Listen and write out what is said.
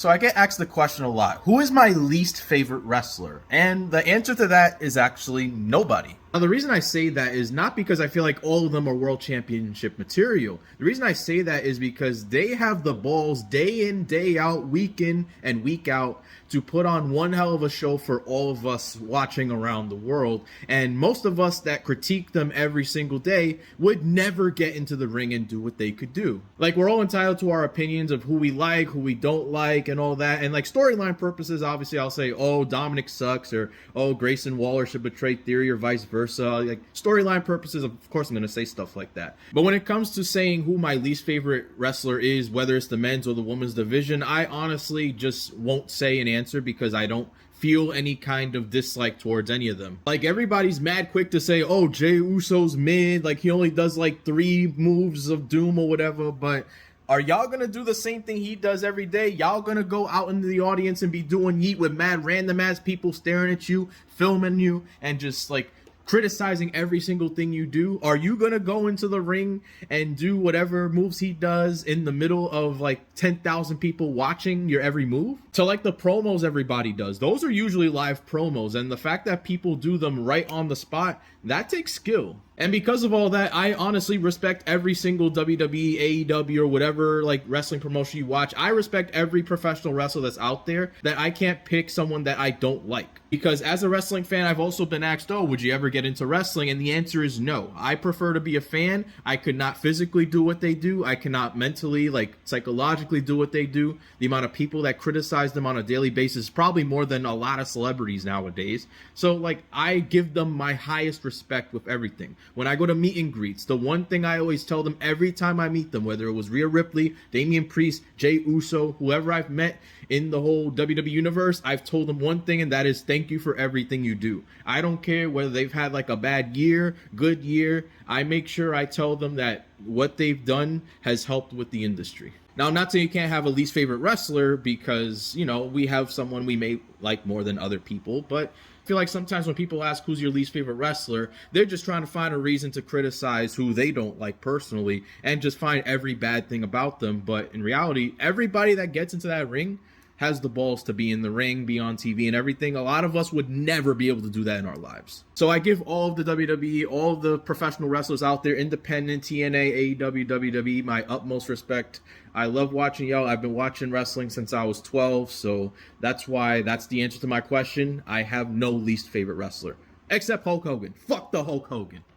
So I get asked the question a lot, who is my least favorite wrestler? And the answer to that is actually nobody. Now, the reason I say that is not because I feel like all of them are world championship material. The reason I say that is because they have the balls day in, day out, week in and week out to put on one hell of a show for all of us watching around the world. And most of us that critique them every single day would never get into the ring and do what they could do. Like, we're all entitled to our opinions of who we like, who we don't like, and all that. And like storyline purposes, obviously I'll say, oh, Dominic sucks, or oh, Grayson Waller should betray Theory, or vice versa. Like storyline purposes, of course I'm going to say stuff like that. But when it comes to saying who my least favorite wrestler is, whether it's the men's or the women's division, I honestly just won't say an answer because I don't feel any kind of dislike towards any of them. Like, everybody's mad quick to say, oh, Jey Uso's mid, like he only does like 3 moves of doom or whatever, but are y'all gonna do the same thing he does every day? Y'all gonna go out into the audience and be doing yeet with mad random ass people staring at you, filming you, and just like criticizing every single thing you do? Are you gonna go into the ring and do whatever moves he does in the middle of like 10,000 people watching your every move? So like the promos everybody does, those are usually live promos, and the fact that people do them right on the spot, that takes skill. And because of all that, I honestly respect every single WWE, AEW, or whatever like wrestling promotion you watch. I respect every professional wrestler that's out there, that I can't pick someone that I don't like. Because as a wrestling fan, I've also been asked, oh, would you ever get into wrestling? And the answer is no. I prefer to be a fan. I could not physically do what they do. I cannot mentally, like psychologically do what they do. The amount of people that criticize them on a daily basis is probably more than a lot of celebrities nowadays. So like, I give them my highest respect with everything. When I go to meet and greets, the one thing I always tell them every time I meet them, whether it was Rhea Ripley, Damian Priest, Jey Uso, whoever I've met in the whole WWE universe, I've told them one thing, and that is thank you for everything you do. I don't care whether they've had like a bad year, good year. I make sure I tell them that what they've done has helped with the industry. Now, I'm not saying you can't have a least favorite wrestler because, you know, we have someone we may like more than other people, but I feel like sometimes when people ask who's your least favorite wrestler, they're just trying to find a reason to criticize who they don't like personally and just find every bad thing about them. But in reality, everybody that gets into that ring has the balls to be in the ring, be on TV and everything. A lot of us would never be able to do that in our lives. So I give all of the WWE, all of the professional wrestlers out there, independent, TNA, AEW, WWE, my utmost respect. I love watching y'all. I've been watching wrestling since I was 12, so that's why that's the answer to my question. I have no least favorite wrestler, except Hulk Hogan. Fuck the Hulk Hogan.